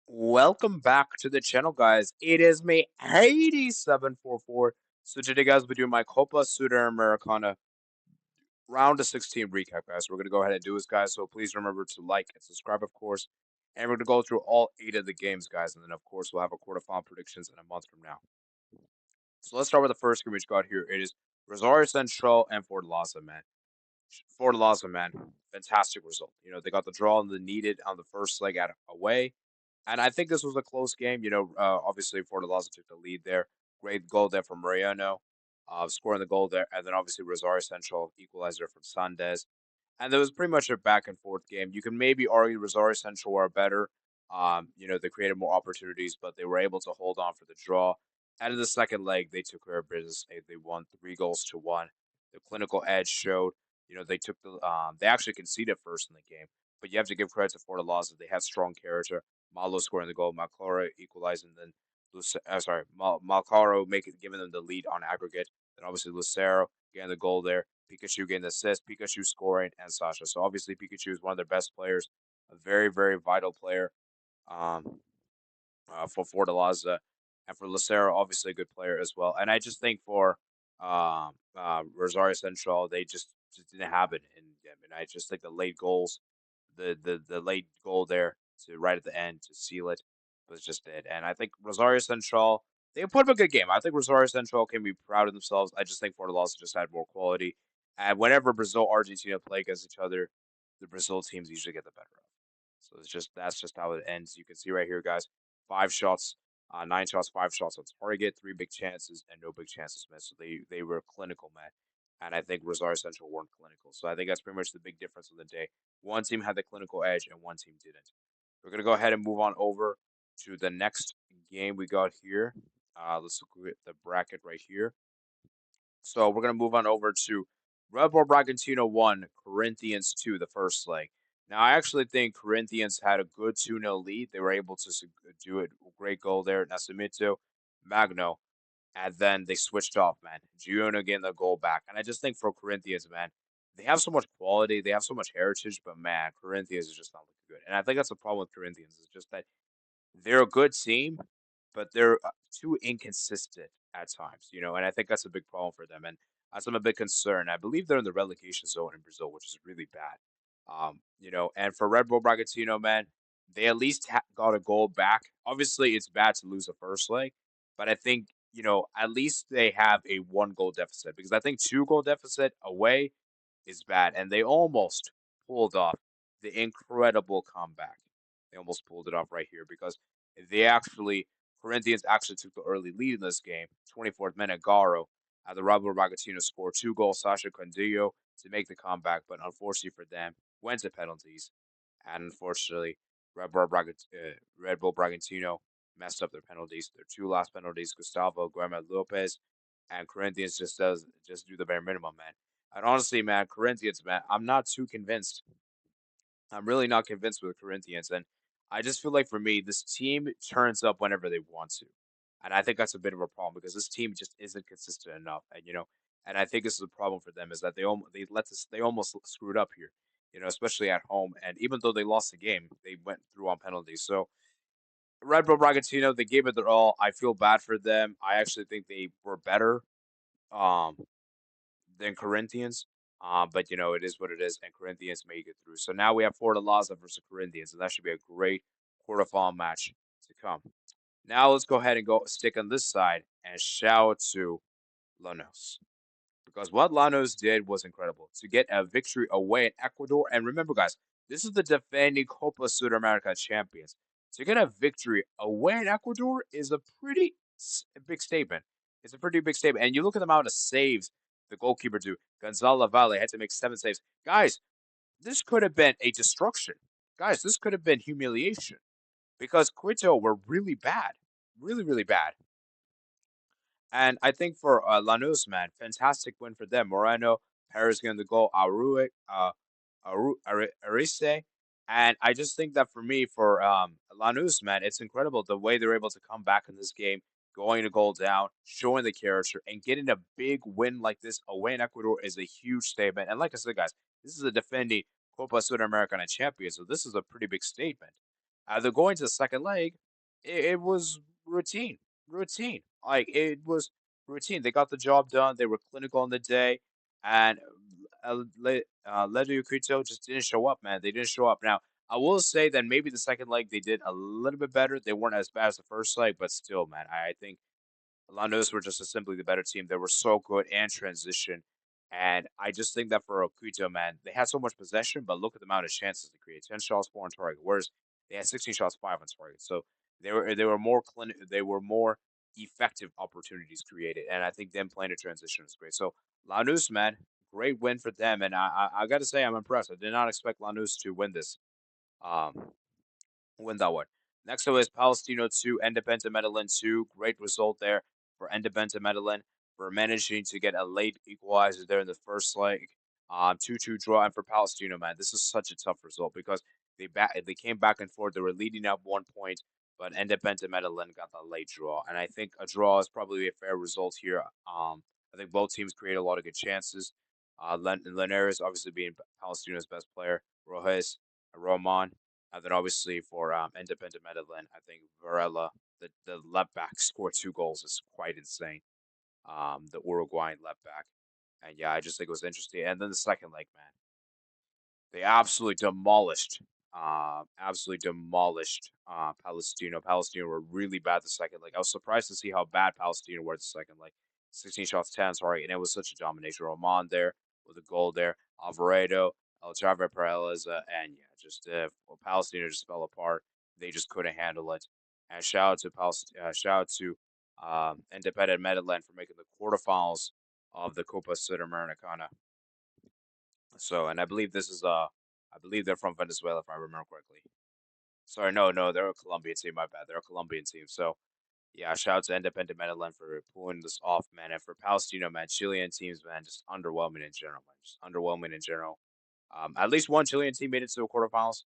Welcome back to the channel, guys. It is me, 8744. So today, guys, we're doing my Copa Sudamericana round of 16 recap, guys. We're going to go ahead and do this, guys. So please remember to like and subscribe, of course. And we're going to go through all 8 of the games, guys. And then, of course, we'll have our quarterfinal predictions in a month from now. So let's start with the first game we got here. It is Rosario Central and Fort Laza, man. Fort Laza, man. Fantastic result. They got the draw and the needed on the first leg at away. And I think this was a close game. Obviously, Fortaleza took the lead there. Great goal there from Mariano, scoring the goal there. And then obviously Rosario Central equalizer from Sandes. And there was pretty much a back and forth game. You can maybe argue Rosario Central were better. They created more opportunities, but they were able to hold on for the draw. And in the second leg, they took care of business. They won 3-1. The clinical edge showed. They actually conceded first in the game, but you have to give credit to Fortaleza. They had strong character. Malo scoring the goal, Malcaro equalizing, then Malcaro giving them the lead on aggregate. Then obviously Lucero getting the goal there, Pikachu getting the assist, Pikachu scoring, and Sasha. So obviously Pikachu is one of their best players, a very very vital player um, for Fortaleza, and for Lucero, obviously a good player as well. And I just think for Rosario Central, they just didn't have it in them, and I just think the late goals, the late goal there to right at the end to seal it was just it. And I think Rosario Central, they put up a good game. I think Rosario Central can be proud of themselves. I just think Fortaleza just had more quality. And whenever Brazil Argentina play against each other, the Brazil teams usually get the better of. So that's just how it ends. You can see right here, guys. 5 shots, 9 shots, 5 shots on target, 3 big chances, and no big chances missed. So they were clinical, man. And I think Rosario Central weren't clinical. So I think that's pretty much the big difference of the day. One team had the clinical edge, and one team didn't. We're gonna go ahead and move on over to the next game we got here. Let's look at the bracket right here. So we're gonna move on over to Red Bull Bragantino 1, Corinthians 2, the first leg. Now I actually think Corinthians had a good 2-0 lead. They were able to do it. Great goal there, Nascimento, Magno, and then they switched off, man. Giona getting the goal back. And I just think for Corinthians, man, they have so much quality, they have so much heritage, but man, Corinthians is just not looking good. And I think that's the problem with Corinthians, is just that they're a good team, but they're too inconsistent at times. And I think that's a big problem for them. And I'm a bit concerned. I believe they're in the relegation zone in Brazil, which is really bad. And for Red Bull Bragantino, man, they at least got a goal back. Obviously, it's bad to lose the first leg, but I think, at least they have a 1 goal deficit, because I think 2 goal deficit away is bad. And they almost pulled off the incredible comeback. They almost pulled it off right here, because Corinthians actually took the early lead in this game. 24th minute, Garo the Robert Ragatino scored 2 goals. Sasha Condillo to make the comeback, but unfortunately for them, went to penalties. And unfortunately, Red Bull Bragantino messed up their penalties. Their 2 last penalties, Gustavo Guerra Lopez, and Corinthians just do the bare minimum, man. And honestly, man, Corinthians, man, I'm not too convinced. I'm really not convinced with Corinthians, and I just feel like for me, this team turns up whenever they want to, and I think that's a bit of a problem, because this team just isn't consistent enough. And I think this is a problem for them, is that they almost screwed up here, especially at home. And even though they lost the game, they went through on penalties. So Red Bull Bragantino, they gave it their all. I feel bad for them. I actually think they were better. Um, than Corinthians. But it is what it is, and Corinthians make it through. So now we have Fortaleza versus Corinthians, and that should be a great quarterfinal match to come. Now let's go ahead and go stick on this side and shout out to Lanos, because what Lanos did was incredible to get a victory away in Ecuador. And remember, guys, this is the defending Copa Sudamericana champions. To get a victory away in Ecuador is a pretty big statement. It's a pretty big statement. And you look at the amount of saves the goalkeeper do. Gonzalo Valle had to make 7 saves. Guys, this could have been a destruction. Guys, this could have been humiliation, because Quito were really bad. Really, really bad. And I think for Lanús, man, fantastic win for them. Moreno, Perez getting the goal, Arise. And I just think that for me, for Lanús, man, it's incredible the way they're able to come back in this game, going to goal down, showing the character, and getting a big win like this away in Ecuador is a huge statement. And like I said, guys, this is a defending Copa Sudamericana champion, so this is a pretty big statement. They're going to the second leg. It was routine. Like it was routine. They got the job done. They were clinical on the day, and Ledu Kuto just didn't show up, man. They didn't show up. Now, I will say that maybe the second leg they did a little bit better. They weren't as bad as the first leg, but still, man, I think Lanús were just simply the better team. They were so good and transition. And I just think that for Okuto, man, they had so much possession, but look at the amount of chances they created. 10 shots, 4 on target. Whereas they had 16 shots, 5 on target. So they were more they were more effective opportunities created. And I think them playing the transition is great. So Lanús, man, great win for them. And I got to say, I'm impressed. I did not expect Lanús to win this. Um, Win that one. Next up is Palestino 2, Independent Medellin 2. Great result there for Independent Medellin for managing to get a late equalizer there in the first leg. 2-2 draw. And for Palestino, man, this is such a tough result because they came back and forth. They were leading up 1 point, but Independent Medellin got the late draw. And I think a draw is probably a fair result here. I think both teams create a lot of good chances. Linares obviously being Palestino's best player. Rojas, Roman, and then obviously for Independent Medellin, I think Varela, the left back, scored 2 goals. Is quite insane. The Uruguayan left back. And yeah, I just think it was interesting. And then the second leg, man, they absolutely demolished Palestino. Palestino were really bad the second leg. I was surprised to see how bad Palestino were the second leg. 16 shots, 10, sorry, and it was such a domination. Roman there with a goal there. Alvarado, El Chave Perez, and yeah, just Palestino just fell apart. They just couldn't handle it. And shout out to Independent Medellin for making the quarterfinals of the Copa Sudamericana. So, and I believe this is I believe they're from Venezuela if I remember correctly. Sorry, no, they're a Colombian team. My bad, they're a Colombian team. So, yeah, shout out to Independent Medellin for pulling this off, man. And for Palestino, man, Chilean teams, man, just underwhelming in general, man. Just underwhelming in general. At least one Chilean team made it to the quarterfinals,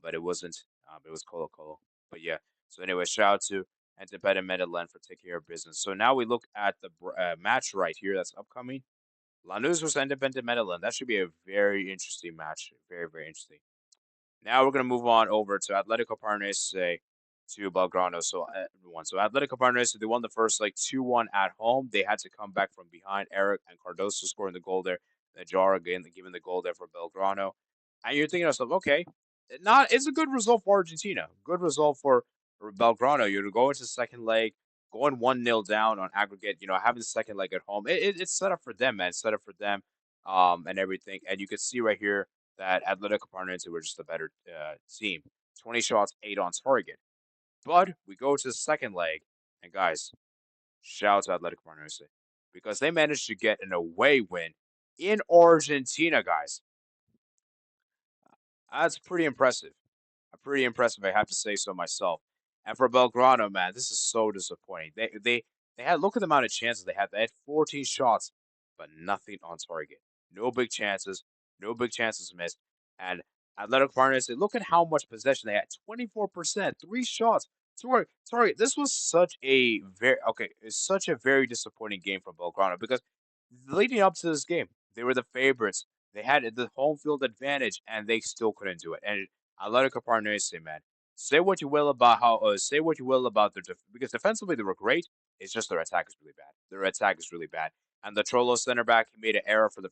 but it wasn't. It was Colo Colo. But yeah. So anyway, shout out to Independent Medellin for taking care of business. So now we look at the match right here that's upcoming. Lanús versus Independent Medellin. That should be a very interesting match. Very, very interesting. Now we're going to move on over to Atletico Paranaense to Belgrano. So Atletico Paranaense, they won the first like 2-1 at home. They had to come back from behind. Eric and Cardoso scoring the goal there. Najara again giving the goal there for Belgrano. And you're thinking to yourself, okay, it's a good result for Argentina. Good result for Belgrano. You're going to the second leg, going 1-0 down on aggregate, having the second leg at home. It's set up for them, man. It's set up for them and everything. And you can see right here that Atletico Paranaense were just a better team. 20 shots, 8 on target. But we go to the second leg, and guys, shout out to Atletico Paranaense because they managed to get an away win in Argentina, guys. That's pretty impressive. Pretty impressive, I have to say so myself. And for Belgrano, man, this is so disappointing. They had look at the amount of chances they had. They had 14 shots, but nothing on target. No big chances. No big chances missed. And Athletic Paranaense, look at how much possession they had. 24%, 3 shots. Sorry, this was such a it's such a very disappointing game for Belgrano because leading up to this game, they were the favorites. They had the home field advantage, and they still couldn't do it. And Atletico Paranaense, man. Say what you will about their because defensively they were great. It's just their attack is really bad. Their attack is really bad. And the Trollo center back, he made an error for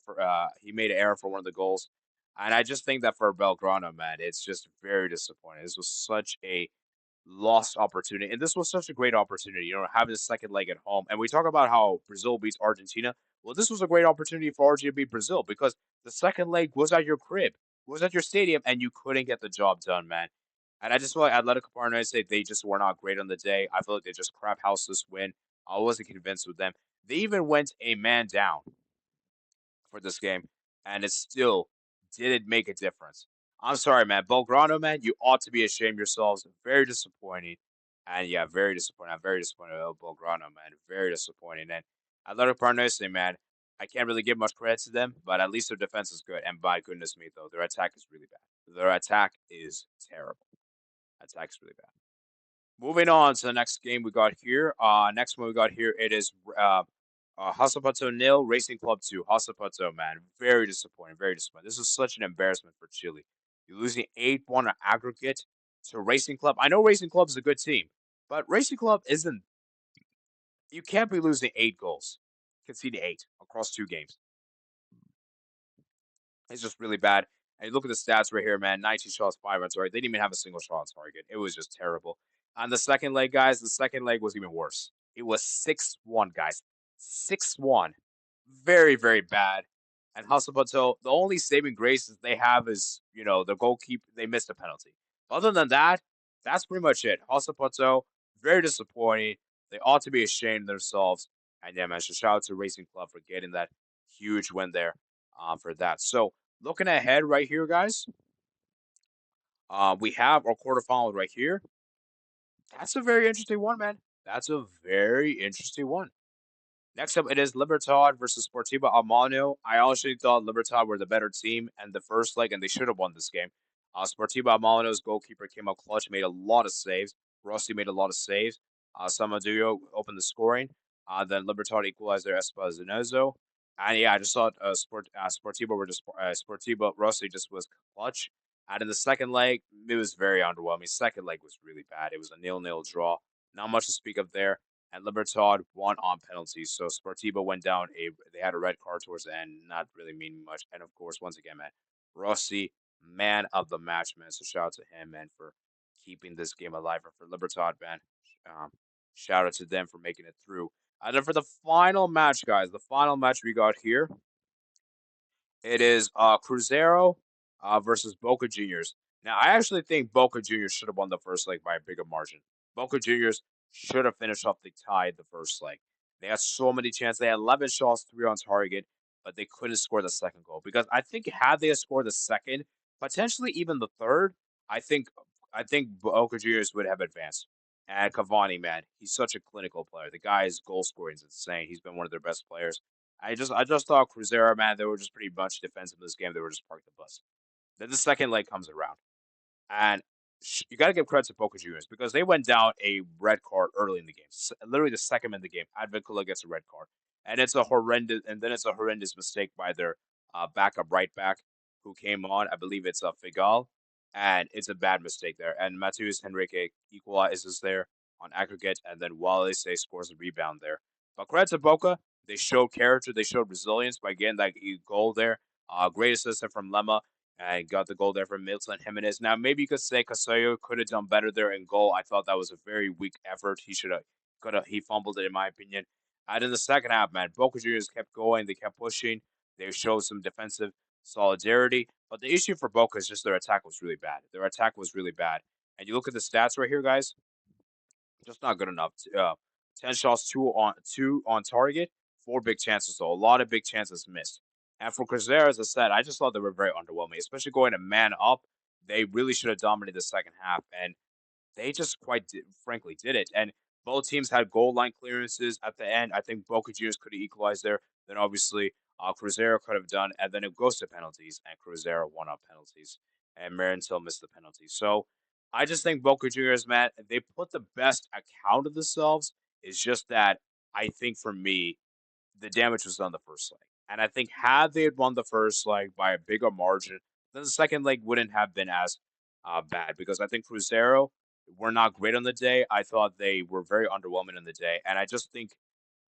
he made an error for one of the goals. And I just think that for Belgrano, man, it's just very disappointing. This was such a lost opportunity. And this was such a great opportunity, having the second leg at home. And we talk about how Brazil beats Argentina. Well, this was a great opportunity for Argentina to beat Brazil because the second leg was at your crib, was at your stadium, and you couldn't get the job done, man. And I just feel like Atletico Paranaense, they just were not great on the day. I feel like they just crap house this win. I wasn't convinced with them. They even went a man down for this game, and it still didn't make a difference. I'm sorry, man. Belgrano, man, you ought to be ashamed of yourselves. Very disappointing. And yeah, very disappointing. I'm very disappointed with Belgrano, man. Very disappointing. And Athletic Paranaense, man, I can't really give much credit to them, but at least their defense is good. And by goodness me, though, their attack is really bad. Their attack is terrible. Attack is really bad. Moving on to the next game we got here. Next one we got here, it is Hasapato nil, Racing Club 2. Hasapato, man, very disappointing, very disappointing. This is such an embarrassment for Chile. You're losing 8-1 on aggregate. to Racing Club. I know Racing Club is a good team, but Racing Club isn't. You can't be losing 8 goals, conceding 8 across 2 games. It's just really bad. And you look at the stats right here, man. 19 shots, 5 on target. They didn't even have a single shot on target. It was just terrible. On the second leg, guys, the second leg was even worse. It was 6-1, guys. 6-1. Very, very bad. And Hasselbato, the only saving graces they have is, the goalkeeper. They missed a penalty. Other than that, that's pretty much it. Hasselbato, very disappointing. They ought to be ashamed of themselves. And yeah, man, so shout out to Racing Club for getting that huge win there for that. So looking ahead right here, guys, we have our quarterfinals right here. That's a very interesting one, man. That's a very interesting one. Next up, it is Libertad versus Sportiva Almano. I honestly thought Libertad were the better team and the first leg, and they should have won this game. Sportiva Almano's goalkeeper came up clutch, made a lot of saves. Rossi made a lot of saves. Samaduyo opened the scoring. Then Libertad equalized their Espazinoso. And yeah, I just thought Sportiva were just Sportiva Rossi just was clutch. And in the second leg, it was very underwhelming. Second leg was really bad. It was a 0-0 draw. Not much to speak of there, and Libertad won on penalties. So Sportiva went down they had a red card towards the end, not really meaning much. And of course, once again, man, Rossi, man of the match, man. So shout out to him, man, for keeping this game alive. And for Libertad, man, um, shout out to them for making it through. And then for the final match, guys, the final match we got here, it is Cruzeiro versus Boca Juniors. Now, I actually think Boca Juniors should have won the first leg by a bigger margin. Boca Juniors should have finished off the tie the first leg. They had so many chances. They had 11 shots, 3 on target, but they couldn't score the second goal. Because I think had they scored the second, potentially even the third, I think I think Boca Juniors would have advanced. And Cavani, man, he's such a clinical player. The guy's goal scoring is insane. He's been one of their best players. I just thought Cruzeiro, man, they were just pretty much defensive in this game. They were just parked the bus. Then the second leg comes around, and you got to give credit to Boca Juniors because they went down a red card early in the game. Literally the second in the game, Advincula gets a red card, and then it's a horrendous mistake by their backup right back who came on. I believe it's Figal, and it's a bad mistake there. And Matheus Henrique equalizes there on aggregate, and then Wallace scores a rebound there. But credit to Boca, they showed character, they showed resilience by getting that goal there. Great assistant from Lema and got the goal there from Milton Jimenez. Now, maybe you could say Casello could have done better there in goal. I thought that was a very weak effort. He fumbled it, in my opinion. And in the second half, man, Boca Juniors kept going. They kept pushing. They showed some defensive solidarity. But the issue for Boca is just their attack was really bad. Their attack was really bad. And you look at the stats right here, guys, just not good enough. 10 shots, two on target, 4 big chances. So a lot of big chances missed. And for Cruzeiro, as I said, I just thought they were very underwhelming, especially going to man up. They really should have dominated the second half, and they just frankly did it. And both teams had goal line clearances at the end. I think Boca Juniors could have equalized there. Then obviously Cruzeiro could have done, and then it goes to penalties, and Cruzeiro won on penalties, and Marantil missed the penalty. So I just think Boca Juniors, man, they put the best account of themselves. It's just that I think for me, the damage was done the first leg. And I think had they had won the first leg by a bigger margin, then the second leg wouldn't have been as bad because I think Cruzeiro were not great on the day. I thought they were very underwhelming on the day. And I just think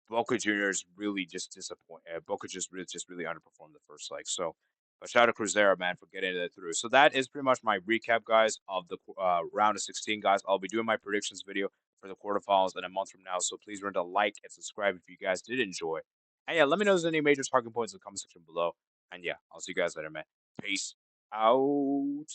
Boca Juniors really just disappoint. Boca just really underperformed the first leg. So, but shout out to Cruzeiro, man, for getting it through. So that is pretty much my recap, guys, of the round of 16, guys. I'll be doing my predictions video for the quarterfinals in a month from now. So please remember to like and subscribe if you guys did enjoy. And yeah, let me know if there's any major talking points in the comment section below. And yeah, I'll see you guys later, man. Peace out.